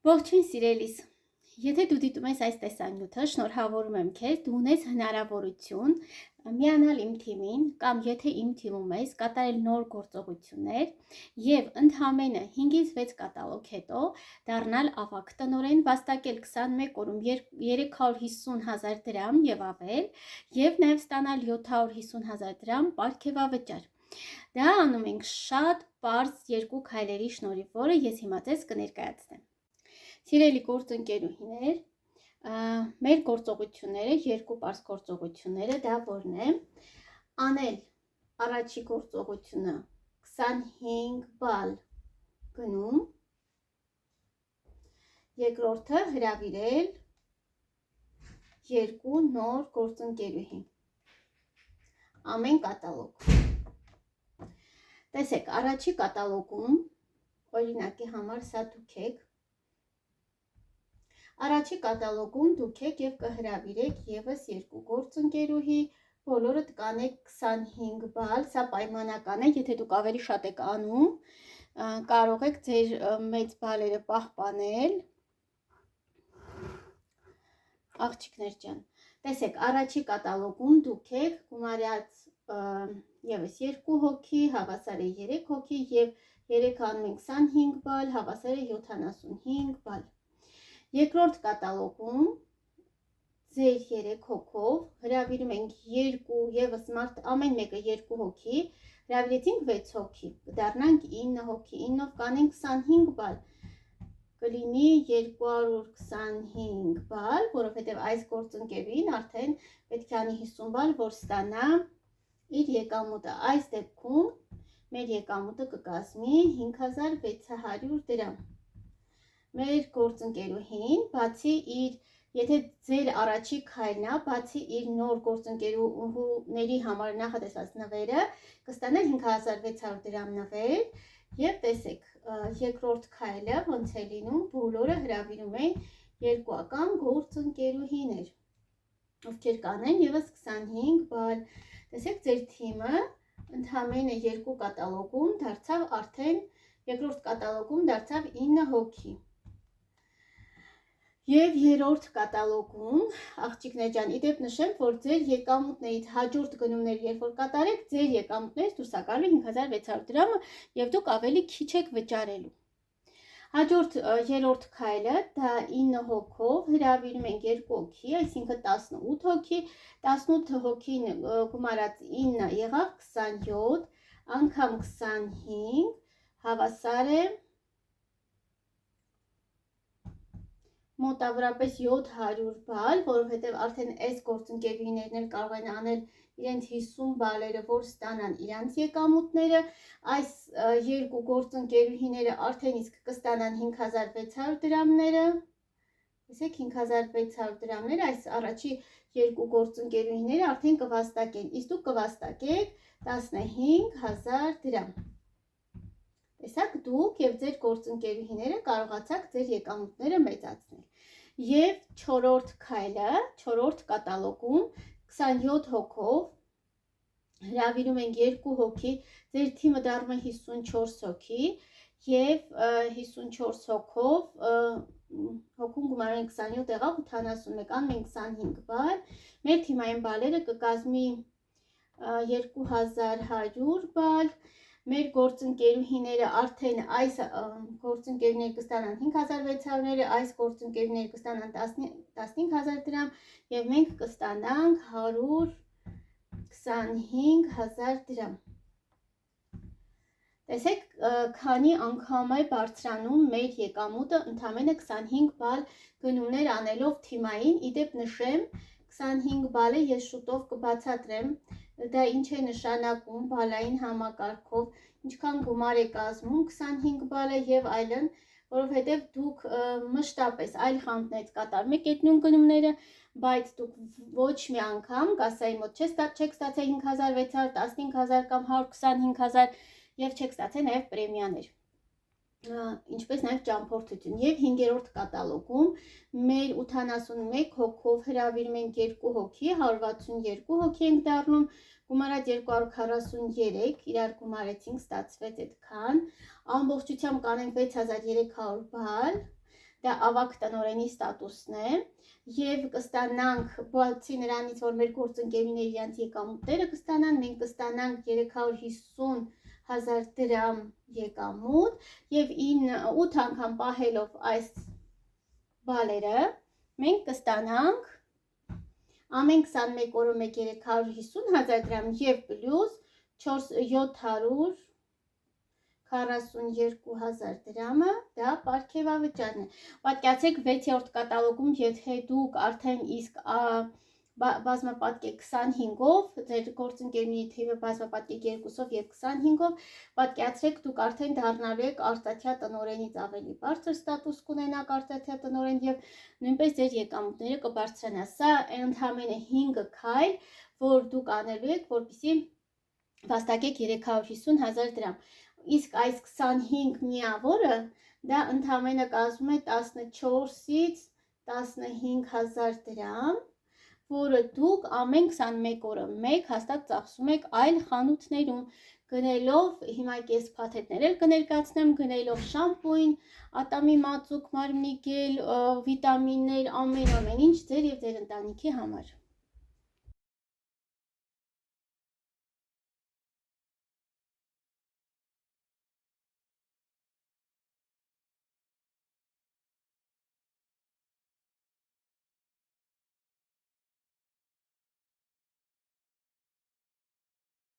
Ողջույն սիրելիս, եթե դու դիտում ես այս տեսանյութը, շնորհավորում եմ քեզ, դու ունես հնարավորություն միանալ իմ թիմին կամ եթե իմ թիմում ես, կատարել նոր գործողություններ եւ ընդհանրապես 5-ից 6 կատալոգ հետո դառնալ ավագ տնօրեն, վաստակել 21 օրում 350,000 դրամ եւ ավել եւ նաեւ ստանալ 750,000 դրամ պարգևավճար։ Դա անում ենք շատ պարզ երկու քայլերի շնորհիվ, որը ես հիմա ձեզ կներկայացնեմ։ Սիրելի գործընկերուհիներ, մեր գործողությունները, երկու պարզ գործողությունները, դա որն է, անել առաջի գործողությունը 25 բալ գնում, երկրորդը հրավիրել երկու նոր գործընկերուհի, ամեն կատալոգ։ Տեսեք, առաջի կատալոգում, օրինակի համար սա դուք եք, Առաջի կատալոգում դուք եք և կհրավիրեք ևս երկու գործընկերուհի, բոլորդ կանեք 25 բալ, սա պայմանական է, եթե դուք ավելի շատ եք անում, կարող եք ձեր մեծ բալերը պահպանել, աղջիկներ ջան, տեսեք, առաջի կատալոգում դուք եք գումարած ևս երկու հոգի, հավասար է 3 հոգի և 3 անում ենք 25 բալ, հավասար է 75 բալ։ Երկրորդ կատալոգում ձեր 3 հոգով հրավիրում ենք երկու ևս մարդ, ամեն մեկը 2 հոգի, հրավիրեցինք 6 հոգի, կդառնանք 9 հոգի, 9-ով կանենք 25 բալ, կլինի 225 բալ, որովհետև այս գործընկերուին արդեն պետք է անի 50 բալ, որ ստանա իր եկամուտը։ Այս դեպքում մեր եկամուտը կկազմի 5600 դրամ։ Մեր գործընկերուհին, բացի իր, եթե ձեր առաջի քայլն է, բացի իր նոր գործընկերուների համար նախատեսված նվերը, կստանա 5600 դրամ նվեր եւ տեսեք, երկրորդ քայլը ոնց է լինում, բոլորը հրավիրում են երկուական գործընկերուհիներ, ովքեր կանեն եւս 25 բալ։ Տեսեք, ձեր թիմը ընդհանրապես երկու կատալոգում դարձավ արդեն երկրորդ կատալոգում դարձավ 9 հոգի։ Եվ երրորդ կատալոգում, աղջիկներ ջան, իդեպ նշեմ, որ ձեր եկամուտներից հաջորդ գնումներ, երբ որ կատարեք, ձեր եկամուտներից դուրս է գալու 5600 դրամը եւ դուք ավելի քիչ եք վճարելու։ Հաջորդ երրորդ քայլը, դա 9 հոգով հրավիրում ենք 2 հոգի, այսինքն 18 հոգի, 18 հոգին գումարած 9 եղավ 27, անգամ 25, հավասար է մոտավորապես 700 բալ, որովհետև արդեն այս գործընկերուհիներն էլ կարող են անել իրենց 50 բալերը, որ ստանան իրանց եկամուտները, այս երկու գործընկերուհիները արդեն իսկ կստանան 5600 դրամները, տեսեք 5600 դրամները, այս առաջի երկու գործընկերուհիները արդեն կվաստակեն, իսկ դուք կվաստակեք 15000 դրամ։ Տեսակ դուք և ձեր գործընկերուհիները կարողացաք ձեր եկամուտները մեծացնել։ Եվ չորրորդ քայլը, չորրորդ կատալոգում 27 հոգով հրավիրում ենք 2 հոգի, ձեր թիմը դառնում է 54 հոգի և 54 հոգով հոգում գումարում ենք 27 եղավ 81, անում ենք 25 բալ, մեր թիմային բալերը կկազմի 2100 բալ, մեր գործընկերուհիները արդեն այս գործընկերուները կստանան 5600-ները, այս գործընկերուները կստանան 15000 դրամ և մենք կստանանք 125000 դրամ։ Տեսեք, քանի անգամ է բարձրանում մեր եկամուտը ընդամենը 25 բալ գնումներ անելով թիմային, իդեպ նշեմ, 25 բալը ես շուտով կբացատրեմ, դա ինչ է նշանակում բալային համակարգով, ինչքան գումար է կազմում 25 բալը եւ այլն, որովհետեւ դուք մշտապես այլ խանութներից կատարում եք այդ նույն գնումները, բայց դուք ոչ մի անգամ կասայի մոտ չեք ստացել 5600, 15000 կամ 125000 եւ չեք ստացել նաեւ պրեմիաներ, ինչպես նաև ճամփորդություն եւ 5-րդ կատալոգում մեր 81 հոգով հրավիրում ենք 2 հոգի, 162 հոգի ենք դառնում, գումարած 243, իրար գումարեցինք, ստացվեց այդքան, ամբողջությամբ կանենք 6300 բալ, դա ավագ տնօրենի ստատուսն է եւ կստանանք բացի նրանից որ մեր գործընկերուները իրենց եկամուտները կստանան, մենք կստանանք 350,000 դրամ եկամուտ եւ 8 անգամ պահելով այս բալերը մենք կստանանք ամեն 21 օրը մեկ 350,000 դրամ եւ պլյուս 742,000 դրամը դա պարգևավճարն է։ Պատկերացրեք 6-րդ կատալոգում, եթե դուք արդեն իսկ բազմապատկեք 25-ով, ձեր գործընկերուների թիվը բազմապատկեք 2-ով եւ 25-ով, պատկերացրեք դուք արդեն դառնալու եք արտադրյա տնօրենից ավելի բարձր ստատուս կունենաք արտադրյա տնօրեն եւ նույնպես ձեր եկամուտները կբարձրանա։ Սա ընդհանրապես 5 քայլ, որ դուք անելու եք, որպեսզի վաստակեք 350,000 դրամ։ Իսկ այս 25 միավորը դա ընդհանրապես կազմում է 14-ից 15,000 դրամ, որը դուք ամեն 21 օրը մեկ հաստատ ծախսում եք այլ խանութներում գնելով, հիմա ես փաթեթներ էլ կներկայացնեմ, գնելով շամպույն, ատամի մածուկ, մարմնի գել, վիտամիններ, ամեն ինչ ձեր եւ ձեր ընտանիքի համար։